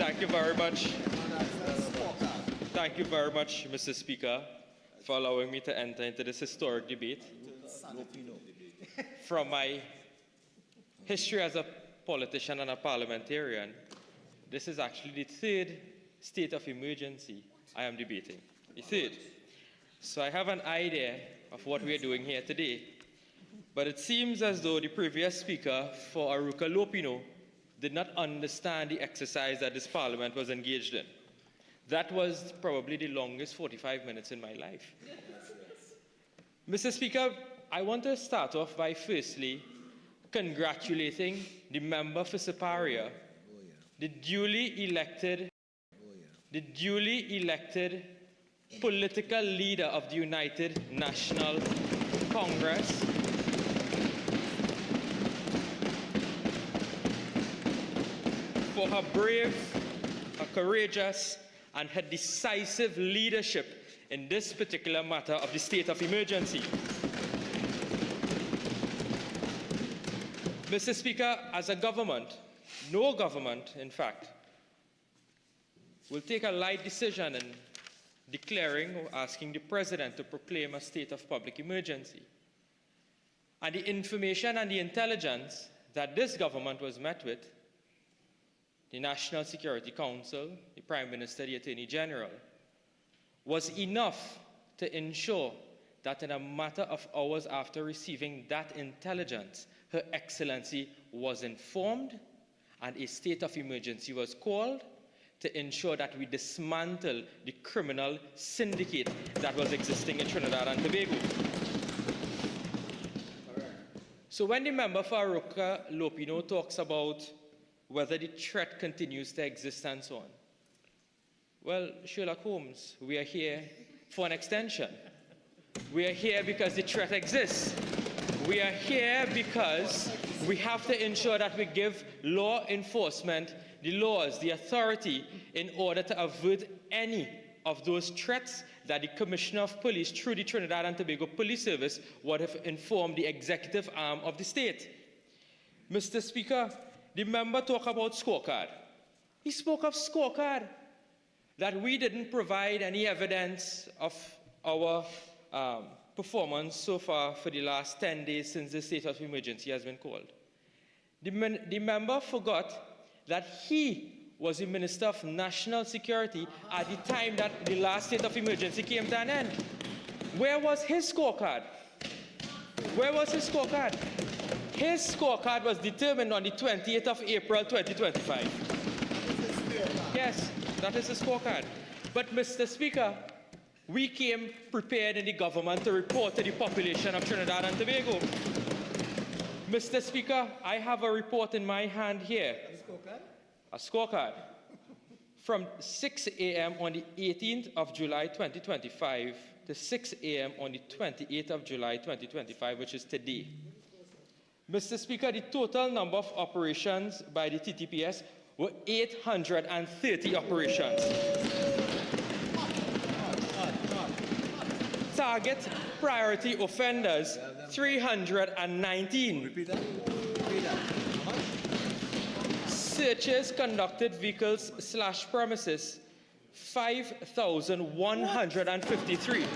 Thank you very much. Thank you very much, Mr. Speaker, for allowing me to enter into this historic debate. From my history as a politician and a parliamentarian, this is actually the third state of emergency I am debating. The third. So I have an idea of what we are doing here today. But it seems as though the previous speaker for Aruka Lopino did not understand the exercise that this parliament was engaged in. That was probably the longest 45 minutes in my life. Mr. Speaker, I want to start off by firstly congratulating the member for Siparia, the duly elected political leader of the United National Congress, for her brave, her courageous, and her decisive leadership in this particular matter of the state of emergency. Mr. Speaker, as a government, no government, in fact, will take a light decision in declaring or asking the President to proclaim a state of public emergency. And the information and the intelligence that this government was met with, the National Security Council, the Prime Minister, the Attorney General, was enough to ensure that in a matter of hours after receiving that intelligence, Her Excellency was informed and a state of emergency was called to ensure that we dismantle the criminal syndicate that was existing in Trinidad and Tobago. So when the member for Aruka Lopino talks about whether the threat continues to exist and so on, well, Sherlock Holmes, we are here for an extension. We are here because the threat exists. We are here because we have to ensure that we give law enforcement the laws, the authority, in order to avert any of those threats that the Commissioner of Police, through the Trinidad and Tobago Police Service, would have informed the executive arm of the state. Mr. Speaker, the member talked about scorecard. He spoke of scorecard, that we didn't provide any evidence of our performance so far for the last 10 days since the state of emergency has been called. The member forgot that he was the Minister of National Security at the time that the last state of emergency came to an end. Where was his scorecard? Where was his scorecard? His scorecard was determined on the 28th of April 2025. Yes, that is the scorecard. But Mr. Speaker, we came prepared in the government to report to the population of Trinidad and Tobago. Mr. Speaker, I have a report in my hand here. A scorecard from 6 a.m. on the 18th of July 2025 to 6 a.m. on the 28th of July 2025, which is today. Mr. Speaker, the total number of operations by the TTPS were 830 operations. Target priority offenders, 319. Repeat that. How much? Searches conducted vehicles/premises, 5,153.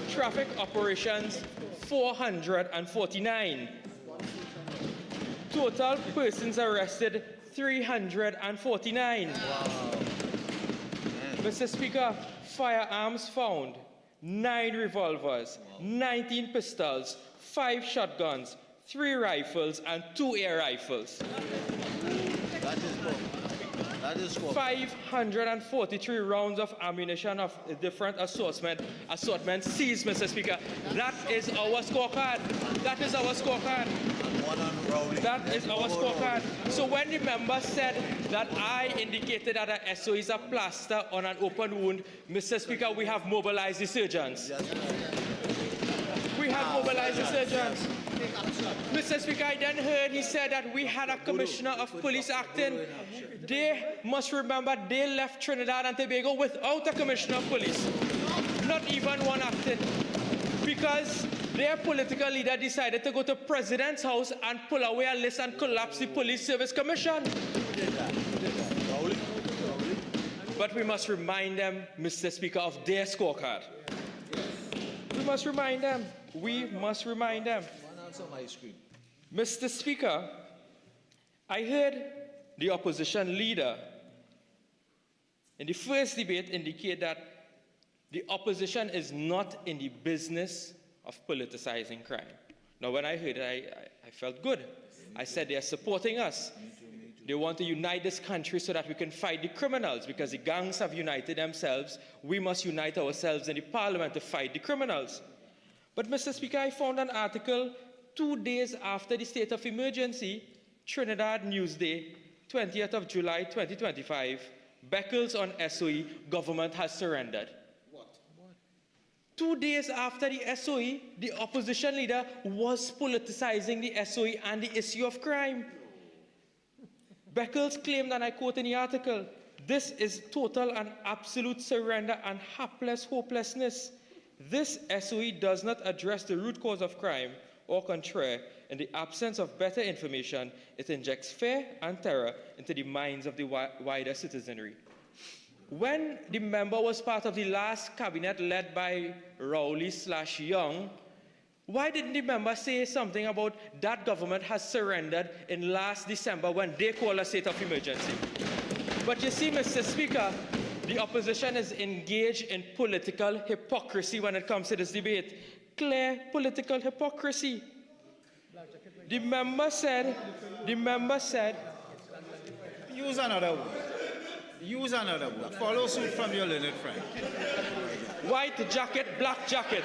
Traffic operations, 449. Total persons arrested, 349. Wow. Mr. Speaker, firearms found, 9 revolvers, 19 pistols, 5 shotguns, 3 rifles, and 2 air rifles. That is 543 rounds of ammunition of different assortments seized, Mr. Speaker. That is our scorecard. That is our scorecard. That is our scorecard. So when the member said that I indicated that a SO is a plaster on an open wound, Mr. Speaker, we have mobilized the surgeons. We have mobilized the surgeons. Mr. Speaker, I then heard he said that we had a Commissioner of Police acting. They must remember they left Trinidad and Tobago without a Commissioner of Police. Not even one acting. Because Their political leader decided to go to President's house and pull away a list and collapse the Police Service Commission. Who did that? Rowley? But we must remind them, Mr. Speaker, of their scorecard. We must remind them. We must remind them. One answer my screen. Mr. Speaker, I heard the opposition leader in the first debate indicate that the opposition is not in the business of politicizing crime. Now, when I heard it, I felt good. I said they are supporting us. They want to unite this country so that we can fight the criminals, because the gangs have united themselves. We must unite ourselves in the parliament to fight the criminals. But, Mr. Speaker, I found an article 2 days after the state of emergency, Trinidad Newsday, 20th of July 2025, Beckles on SOE, government has surrendered. 2 days after the SOE, the opposition leader was politicizing the SOE and the issue of crime. Beckles claimed, and I quote in the article, "This is total and absolute surrender and hapless hopelessness. This SOE does not address the root cause of crime. Au contraire, in the absence of better information, it injects fear and terror into the minds of the wider citizenry." When the member was part of the last cabinet led by Rowley/Young, why didn't the member say something about that government has surrendered in last December when they called a state of emergency? But you see, Mr. Speaker, the opposition is engaged in political hypocrisy when it comes to this debate. Clear political hypocrisy. The member said, use another word. Use another word. Follow suit from your learned friend. white jacket, black jacket.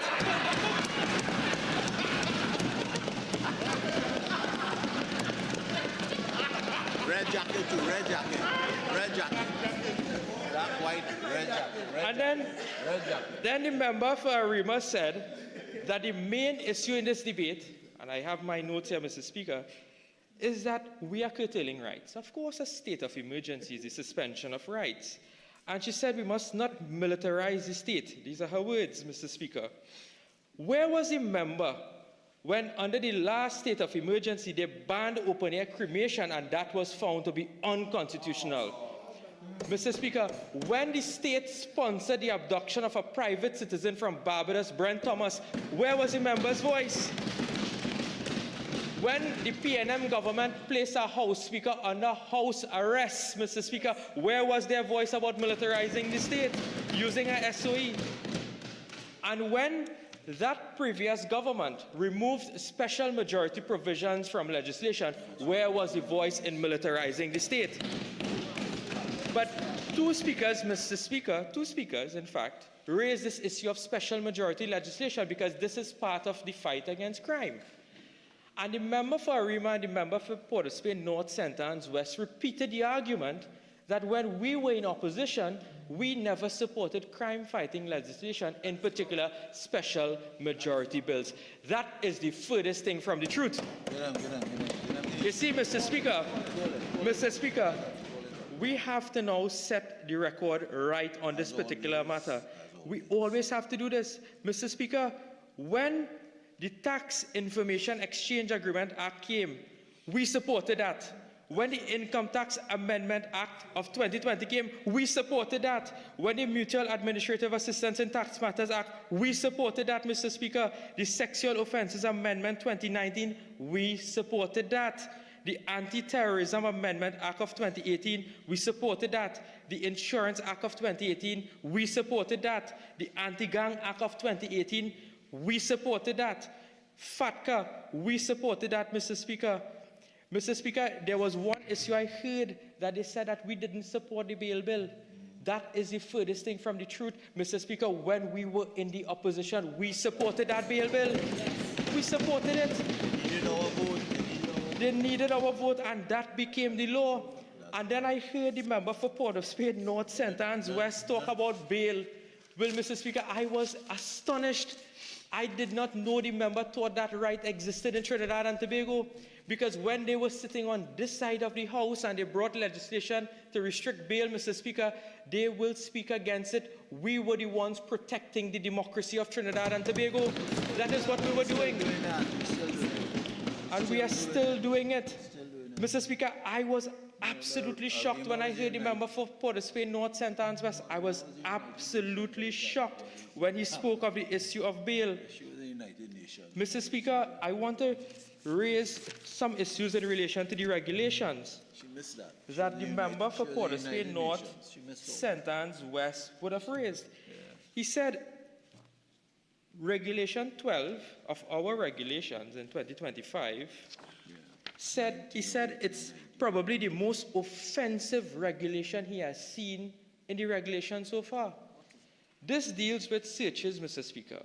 Red jacket too, red jacket. Red jacket. Black, white, red jacket. And then the member for Arima said that the main issue in this debate, and I have my notes here, Mr. Speaker, is that we are curtailing rights. Of course, a state of emergency is the suspension of rights. And she said we must not militarize the state. These are her words, Mr. Speaker. Where was the member when under the last state of emergency they banned open-air cremation and that was found to be unconstitutional? Mr. Speaker, when the state sponsored the abduction of a private citizen from Barbados, Brent Thomas, where was the member's voice? When the PNM government placed a House Speaker under house arrest, Mr. Speaker, where was their voice about militarizing the state, using a SOE? And when that previous government removed special majority provisions from legislation, where was the voice in militarizing the state? But two speakers, Mr. Speaker, in fact, raised this issue of special majority legislation because this is part of the fight against crime. And the member for Arima and the member for Port of Spain North, Centre and West repeated the argument that when we were in opposition, we never supported crime-fighting legislation, in particular special majority bills. That is the furthest thing from the truth. You see, Mr. Speaker, we have to now set the record right on this particular matter. We always have to do this. Mr. Speaker, when the Tax Information Exchange Agreement Act came, we supported that. When the Income Tax Amendment Act of 2020 came, we supported that. When the Mutual Administrative Assistance in Tax Matters Act, we supported that, Mr. Speaker. The Sexual Offences Amendment 2019, we supported that. The Anti-Terrorism Amendment Act of 2018, we supported that. The Insurance Act of 2018, we supported that. The Anti-Gang Act of 2018, we supported that. FATCA, we supported that, Mr. Speaker. Mr. Speaker, there was one issue I heard that they said that we didn't support the bail bill. That is the furthest thing from the truth, Mr. Speaker. When we were in the opposition, we supported that bail bill. We supported it. They needed our vote, and that became the law. And then I heard the member for Port of Spain North, Centre and West talk about bail. Well, Mr. Speaker, I was astonished. I did not know the member thought that right existed in Trinidad and Tobago. because when they were sitting on this side of the House and they brought legislation to restrict bail, Mr. Speaker, they will speak against it. We were the ones protecting the democracy of Trinidad and Tobago. That is what we were doing. And we are still doing it. Mr. Speaker, I was absolutely shocked when I heard the member for Port of Spain North, Centre and West. I was absolutely shocked when he spoke of the issue of bail. Mr. Speaker, I want to raise some issues in relation to the regulations that the member for Port of Spain North, Centre and West would have raised. He said, Regulation 12 of our regulations in 2025 he said it's probably the most offensive regulation he has seen in the regulation so far. This deals with searches, Mr. Speaker.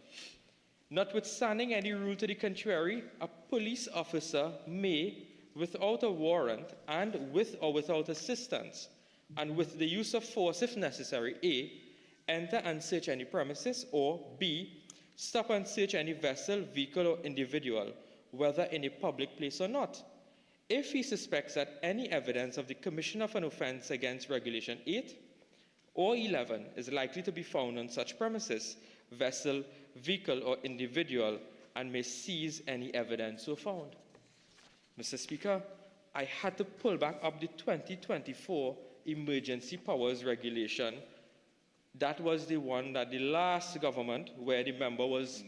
Notwithstanding any rule to the contrary, a police officer may, without a warrant and with or without assistance, and with the use of force if necessary, A, enter and search any premises, or B, stop and search any vessel, vehicle, or individual, whether in a public place or not, if he suspects that any evidence of the commission of an offense against Regulation 8 or 11 is likely to be found on such premises, vessel, vehicle, or individual, and may seize any evidence so found. Mr. Speaker, I had to pull back up the 2024 Emergency Powers Regulation. That was the one that the last government, where the member was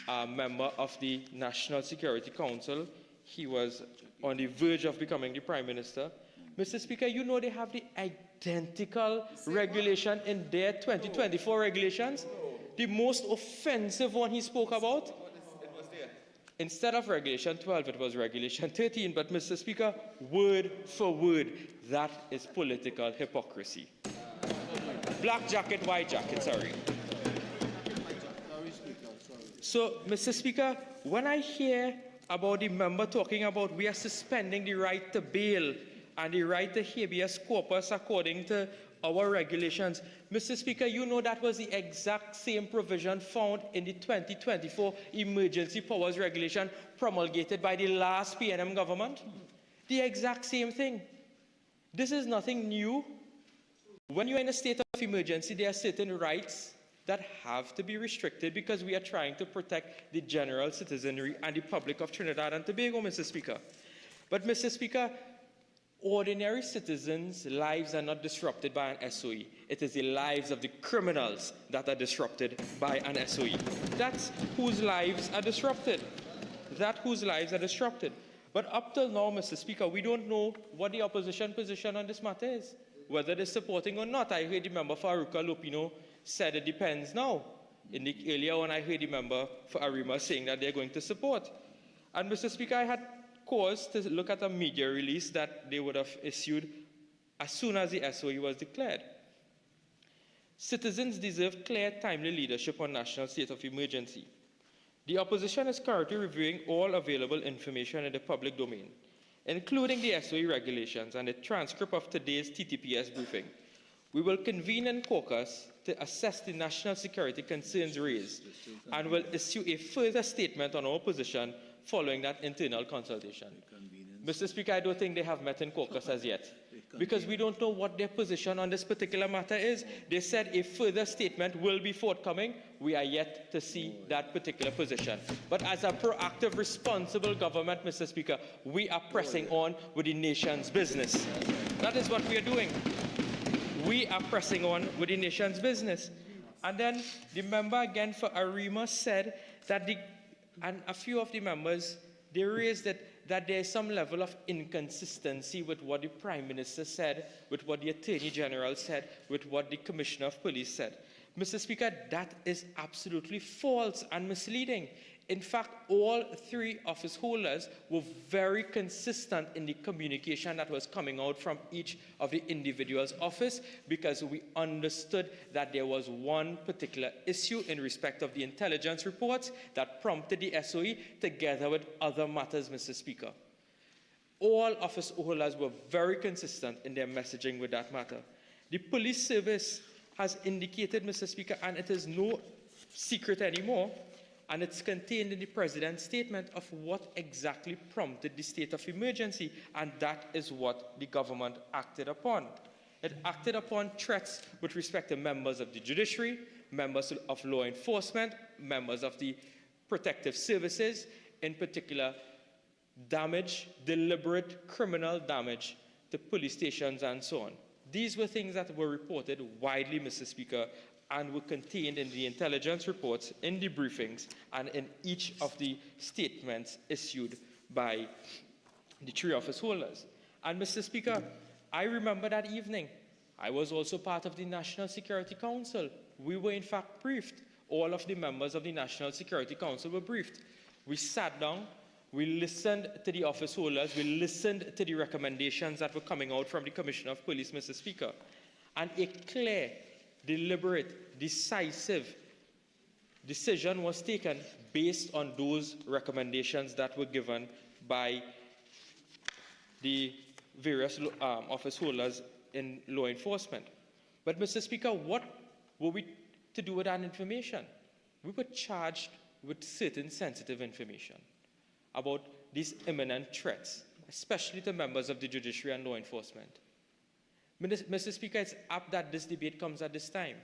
a member of the National Security Council, he was on the verge of becoming the Prime Minister. Mr. Speaker, you know they have the identical regulation in their 2024 regulations. The most offensive one he spoke about. Instead of Regulation 12, it was Regulation 13. But, Mr. Speaker, word for word, that is political hypocrisy. Black jacket, white jacket, sorry. So, Mr. Speaker, when I hear about the member talking about we are suspending the right to bail and the right to habeas corpus according to our regulations, Mr. Speaker, you know that was the exact same provision found in the 2024 Emergency Powers Regulation promulgated by the last PNM government. The exact same thing. This is nothing new. When you're in a state of emergency, there are certain rights that have to be restricted because we are trying to protect the general citizenry and the public of Trinidad and Tobago, Mr. Speaker. But, Mr. Speaker, ordinary citizens' lives are not disrupted by an SOE. It is the lives of the criminals that are disrupted by an SOE. That's whose lives are disrupted. But up till now, Mr. Speaker, we don't know what the opposition position on this matter is, whether they're supporting or not. I heard the member for Aruka Lupino said it depends now. Earlier on, I heard the member for Arima saying that they're going to support. And, Mr. Speaker, I had cause to look at a media release that they would have issued as soon as the SOE was declared. Citizens deserve clear, timely leadership on national state of emergency. The opposition is currently reviewing all available information in the public domain, including the SOE regulations and a transcript of today's TTPS briefing. We will convene in caucus to assess the national security concerns raised and will issue a further statement on our position following that internal consultation. Mr. Speaker, I don't think they have met in caucus as yet, because we don't know what their position on this particular matter is. They said a further statement will be forthcoming. We are yet to see that particular position. But as a proactive, responsible government, Mr. Speaker, we are pressing on with the nation's business. That is what we are doing. We are pressing on with the nation's business. And then the member again for Arima said that and a few of the members, they raised that there is some level of inconsistency with what the Prime Minister said, with what the Attorney General said, with what the Commissioner of Police said. Mr. Speaker, that is absolutely false and misleading. In fact, all three office holders were very consistent in the communication that was coming out from each of the individual's office, because we understood that there was one particular issue in respect of the intelligence reports that prompted the SOE together with other matters, Mr. Speaker. All office holders were very consistent in their messaging with that matter. The police service has indicated, Mr. Speaker, and it is no secret anymore, and it's contained in the President's statement of what exactly prompted the state of emergency, and that is what the government acted upon. It acted upon threats with respect to members of the judiciary, members of law enforcement, members of the protective services, in particular damage, deliberate criminal damage to police stations and so on. These were things that were reported widely, Mr. Speaker, and were contained in the intelligence reports, in the briefings, and in each of the statements issued by the three office holders. And Mr. Speaker, I remember that evening. I was also part of the National Security Council. We were in fact briefed. All of the members of the National Security Council were briefed. We sat down, we listened to the office holders, we listened to the recommendations that were coming out from the Commissioner of Police, Mr. Speaker, and a clear, deliberate, decisive decision was taken based on those recommendations that were given by the various office holders in law enforcement. But, Mr. Speaker, what were we to do with that information? We were charged with certain sensitive information about these imminent threats, especially to members of the judiciary and law enforcement. Mr. Speaker, it's apt that this debate comes at this time.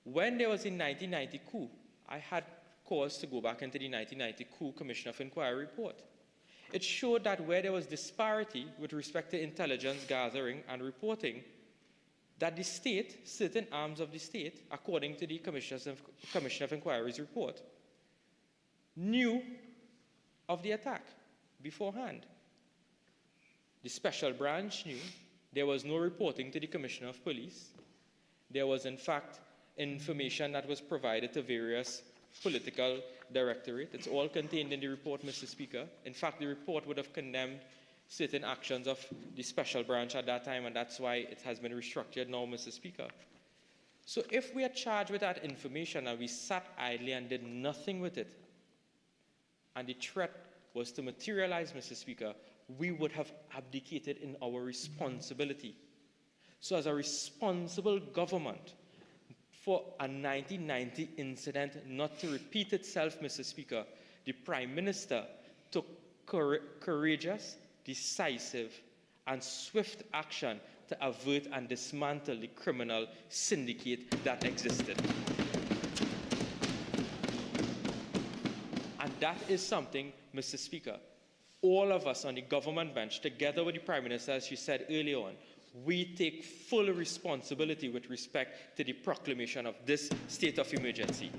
When there was a 1990 coup, I had cause to go back into the 1990 coup Commission of Inquiry report. It showed that where there was disparity with respect to intelligence gathering and reporting, that the state, certain arms of the state, according to the Commission of Inquiry's report, knew of the attack beforehand. The special branch knew. There was no reporting to the Commissioner of Police. There was, in fact, information that was provided to various political directorates. It's all contained in the report, Mr. Speaker. In fact, the report would have condemned certain actions of the special branch at that time, and that's why it has been restructured now, Mr. Speaker. So if we are charged with that information and we sat idly and did nothing with it, and the threat was to materialize, Mr. Speaker, we would have abdicated in our responsibility. So as a responsible government, for a 1990 incident not to repeat itself, Mr. Speaker, the Prime Minister took courageous, decisive, and swift action to avert and dismantle the criminal syndicate that existed. And that is something, Mr. Speaker, all of us on the government bench, together with the Prime Minister, as she said earlier on, we take full responsibility with respect to the proclamation of this state of emergency.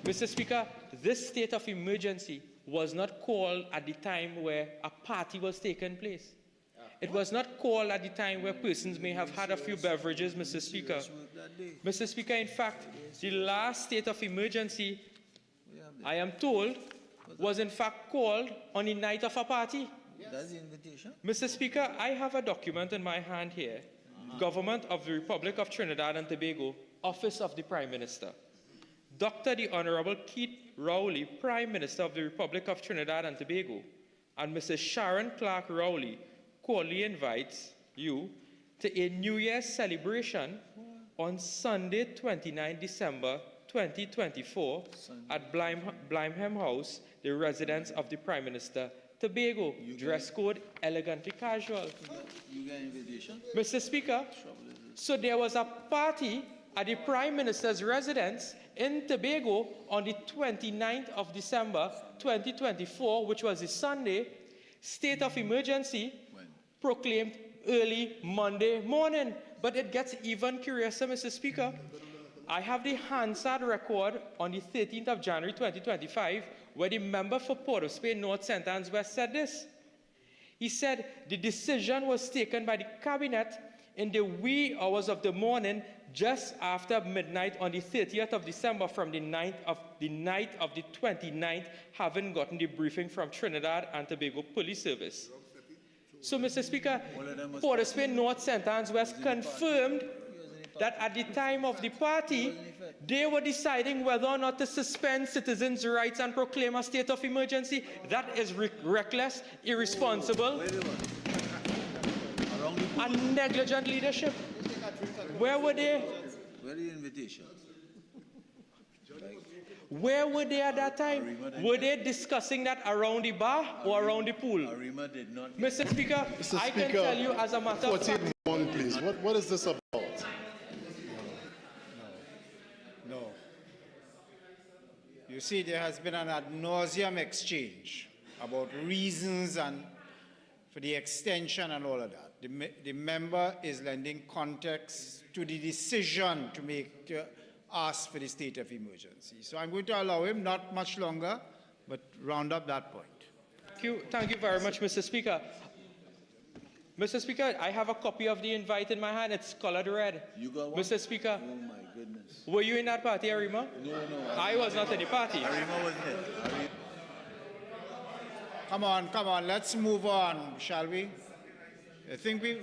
Mr. Speaker, this state of emergency was not called at the time where a party was taking place. It was not called at the time where persons may have had a few beverages, Mr. Speaker. Mr. Speaker, in fact, the last state of emergency, I am told, was in fact called on the night of a party. That's the invitation. Mr. Speaker, I have a document in my hand here. Government of the Republic of Trinidad and Tobago, Office of the Prime Minister. Dr. the Honorable Keith Rowley, Prime Minister of the Republic of Trinidad and Tobago, and Mrs. Sharon Clark Rowley cordially invites you to a New Year's celebration on Sunday, 29 December 2024 at Blimeham House, the residence of the Prime Minister, Tobago. Dress code, elegantly casual. You get invitation? Mr. Speaker, so there was a party at the Prime Minister's residence in Tobago on the 29th of December 2024, which was a Sunday, state of emergency proclaimed early Monday morning. But it gets even curiouser, Mr. Speaker. I have the Hansard record on the 13th of January 2025, where the member for Port of Spain, North St. Anne's West said this. He said the decision was taken by the cabinet in the wee hours of the morning, just after midnight on the 30th of December, from the night of the 29th, having gotten the briefing from Trinidad and Tobago Police Service. So, Mr. Speaker, Port of Spain, North St. Anne's West confirmed that at the time of the party, they were deciding whether or not to suspend citizens' rights and proclaim a state of emergency. That is reckless, irresponsible, and negligent leadership. Where were they? Where are the invitations? Where were they at that time? Were they discussing that around the bar or around the pool? Arima did not. Mr. Speaker, I can tell you as a matter of fact. 14-1, please. What is this about? No. You see, there has been an ad nauseum exchange about reasons and for the extension and all of that. The member is lending context to the decision to make, to ask for the state of emergency. So I'm going to allow him not much longer, but round up that point. Thank you very much, Mr. Speaker. Mr. Speaker, I have a copy of the invite in my hand. It's colored red. You got one? Mr. Speaker, Oh my goodness. were you in that party, Arima? No. I was not in the party. Arima wasn't it. Come on, let's move on, shall we?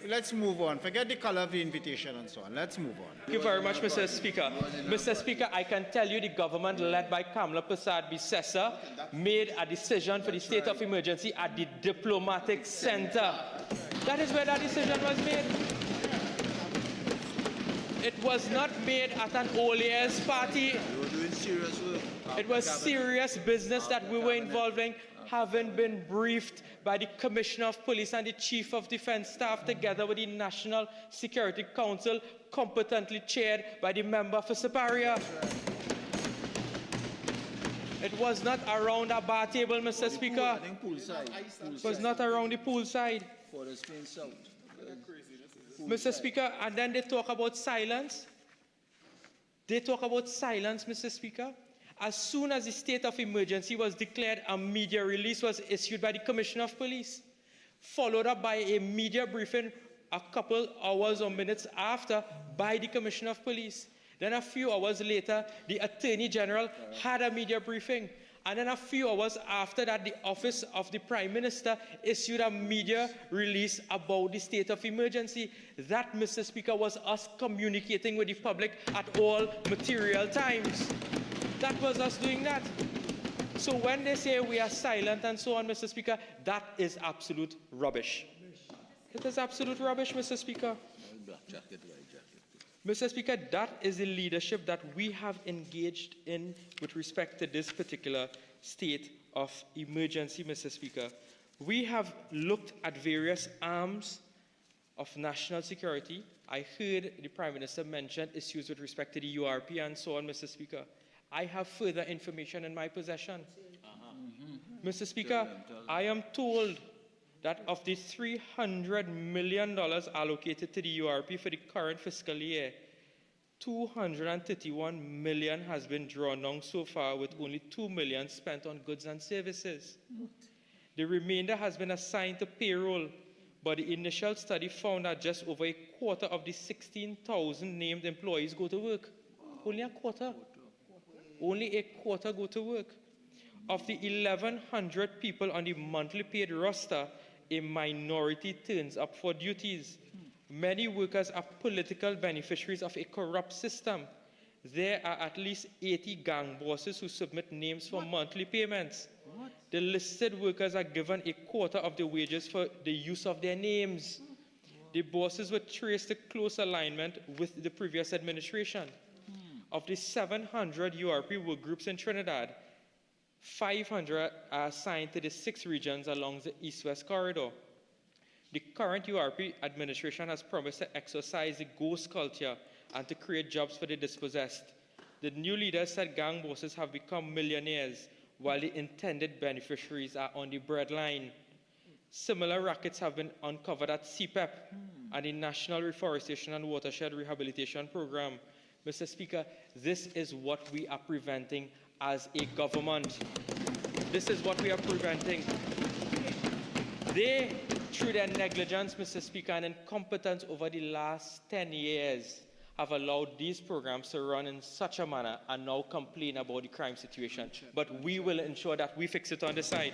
Let's move on. Forget the color of the invitation and so on. Let's move on. Thank you very much, Mr. Speaker. Mr. Speaker, I can tell you the government led by Kamala Prasad Bissessa made a decision for the state of emergency at the diplomatic center. That is where that decision was made. It was not made at an Oliers party. We were doing serious work. It was serious business that we were involved in, having been briefed by the Commissioner of Police and the Chief of Defense Staff together with the National Security Council, competently chaired by the member for Siparia. It was not around a bar table, Mr. Speaker. I think poolside. It was not around the pool side. For the Spain South. Mr. Speaker, and then they talk about silence. They talk about silence, Mr. Speaker. As soon as the state of emergency was declared, a media release was issued by the Commissioner of Police, followed up by a media briefing a couple hours or minutes after by the Commissioner of Police. Then a few hours later, the Attorney General had a media briefing. And then a few hours after that, the Office of the Prime Minister issued a media release about the state of emergency. That, Mr. Speaker, was us communicating with the public at all material times. That was us doing that. So when they say we are silent and so on, Mr. Speaker, that is absolute rubbish. It is absolute rubbish, Mr. Speaker. Black jacket, white jacket. Mr. Speaker, that is the leadership that we have engaged in with respect to this particular state of emergency, Mr. Speaker. We have looked at various arms of national security. I heard the Prime Minister mention issues with respect to the URP and so on, Mr. Speaker. I have further information in my possession. Mr. Speaker, I am told that of the $300 million allocated to the URP for the current fiscal year, $231 million has been drawn down so far, with only $2 million spent on goods and services. The remainder has been assigned to payroll, but the initial study found that just over a quarter of the 16,000 named employees go to work. Only a quarter. Only a quarter go to work. Of the 1,100 people on the monthly paid roster, a minority turns up for duties. Many workers are political beneficiaries of a corrupt system. There are at least 80 gang bosses who submit names for monthly payments. The listed workers are given a quarter of the wages for the use of their names. The bosses were traced to close alignment with the previous administration. Of the 700 URP work groups in Trinidad, 500 are assigned to the 6 regions along the East-West corridor. The current URP administration has promised to exorcise the ghost culture and to create jobs for the dispossessed. The new leaders said gang bosses have become millionaires, while the intended beneficiaries are on the breadline. Similar rackets have been uncovered at CPEP and the National Reforestation and Watershed Rehabilitation Program. Mr. Speaker, this is what we are preventing as a government. This is what we are preventing. They, through their negligence, Mr. Speaker, and incompetence over the last 10 years, have allowed these programs to run in such a manner and now complain about the crime situation. But we will ensure that we fix it on the side.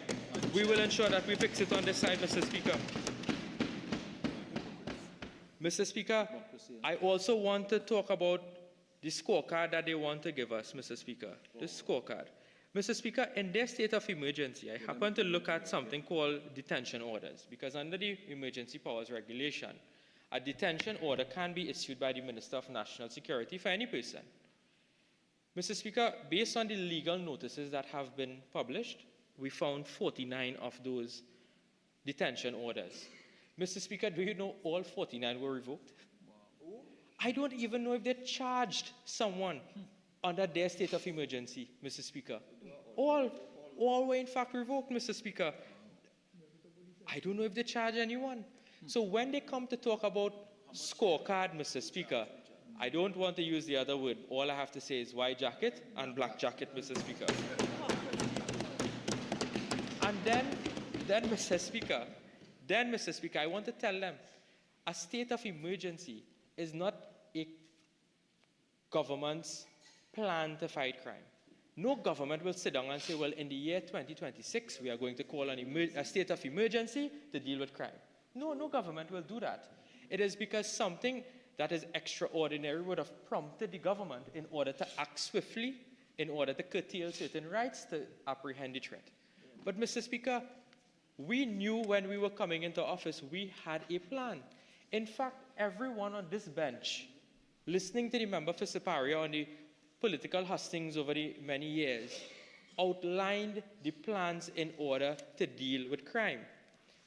We will ensure that we fix it on the side, Mr. Speaker. Mr. Speaker, I also want to talk about the scorecard that they want to give us, Mr. Speaker. The scorecard. Mr. Speaker, in their state of emergency, I happen to look at something called detention orders, because under the Emergency Powers Regulation, a detention order can be issued by the Minister of National Security for any person. Mr. Speaker, based on the legal notices that have been published, we found 49 of those detention orders. Mr. Speaker, do you know all 49 were revoked? I don't even know if they charged someone under their state of emergency, Mr. Speaker. All were in fact revoked, Mr. Speaker. I don't know if they charge anyone. So when they come to talk about scorecard, Mr. Speaker, I don't want to use the other word. All I have to say is white jacket and black jacket, Mr. Speaker. And then, Mr. Speaker, I want to tell them, a state of emergency is not a government's plan to fight crime. No government will sit down and say, well, in the year 2026, we are going to call on a state of emergency to deal with crime. No, no government will do that. It is because something that is extraordinary would have prompted the government in order to act swiftly, in order to curtail certain rights to apprehend the threat. But, Mr. Speaker, we knew when we were coming into office, we had a plan. In fact, everyone on this bench, listening to the member for Siparia on the political hustings over the many years, outlined the plans in order to deal with crime.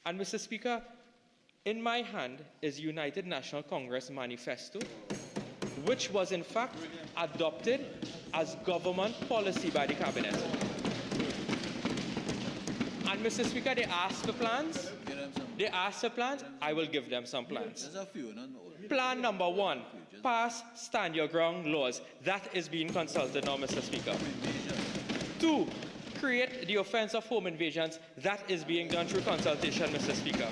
And, Mr. Speaker, in my hand is United National Congress Manifesto, which was in fact adopted as government policy by the Cabinet. And, Mr. Speaker, they asked for plans. They asked for plans. I will give them some plans. Plan number 1, pass stand your ground laws. That is being consulted now, Mr. Speaker. 2, create the offense of home invasions. That is being done through consultation, Mr. Speaker.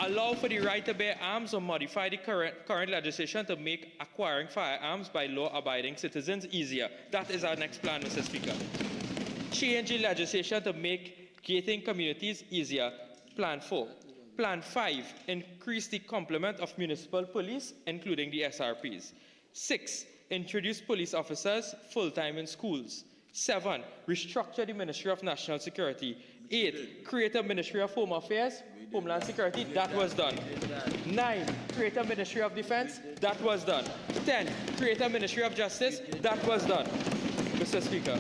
Allow for the right to bear arms or modify the current legislation to make acquiring firearms by law-abiding citizens easier. That is our next plan, Mr. Speaker. Change the legislation to make gating communities easier. Plan 4. Plan 5, increase the complement of municipal police, including the SRPs. 6, introduce police officers full-time in schools. 7, restructure the Ministry of National Security. 8, create a Ministry of Home Affairs, Homeland Security. That was done. 9, create a Ministry of Defense. That was done. 10, create a Ministry of Justice. That was done. Mr. Speaker.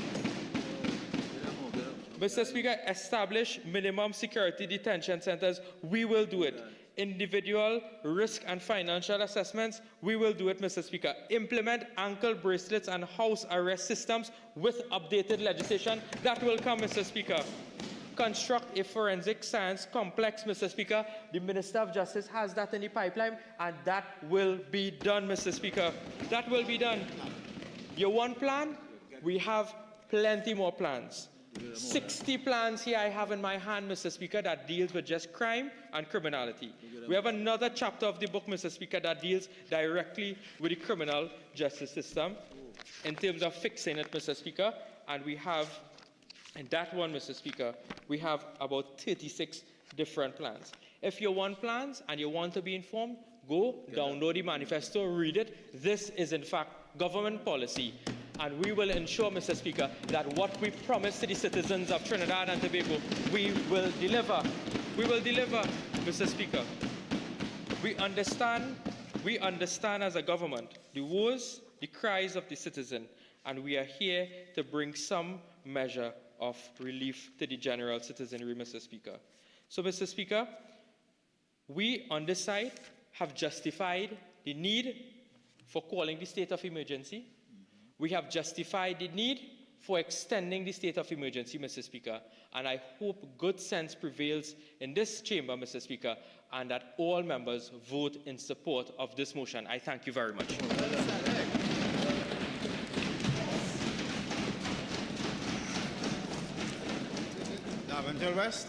Mr. Speaker, establish minimum security detention centers. We will do it. Individual risk and financial assessments. We will do it, Mr. Speaker. Implement ankle bracelets and house arrest systems with updated legislation. That will come, Mr. Speaker. Construct a forensic science complex, Mr. Speaker. The Minister of Justice has that in the pipeline, and that will be done, Mr. Speaker. That will be done. You want plan? We have plenty more plans. 60 plans here I have in my hand, Mr. Speaker, that deals with just crime and criminality. We have another chapter of the book, Mr. Speaker, that deals directly with the criminal justice system in terms of fixing it, Mr. Speaker. And we have, in that one, Mr. Speaker, we have about 36 different plans. If you want plans and you want to be informed, go download the manifesto, read it. This is, in fact, government policy. And we will ensure, Mr. Speaker, that what we promise to the citizens of Trinidad and Tobago, we will deliver. We will deliver, Mr. Speaker. We understand as a government the woes, the cries of the citizen, and we are here to bring some measure of relief to the general citizenry, Mr. Speaker. So, Mr. Speaker, we on this side have justified the need for calling the state of emergency. We have justified the need for extending the state of emergency, Mr. Speaker, and I hope good sense prevails in this chamber, Mr. Speaker, and that all members vote in support of this motion. I thank you very much. Daventile West.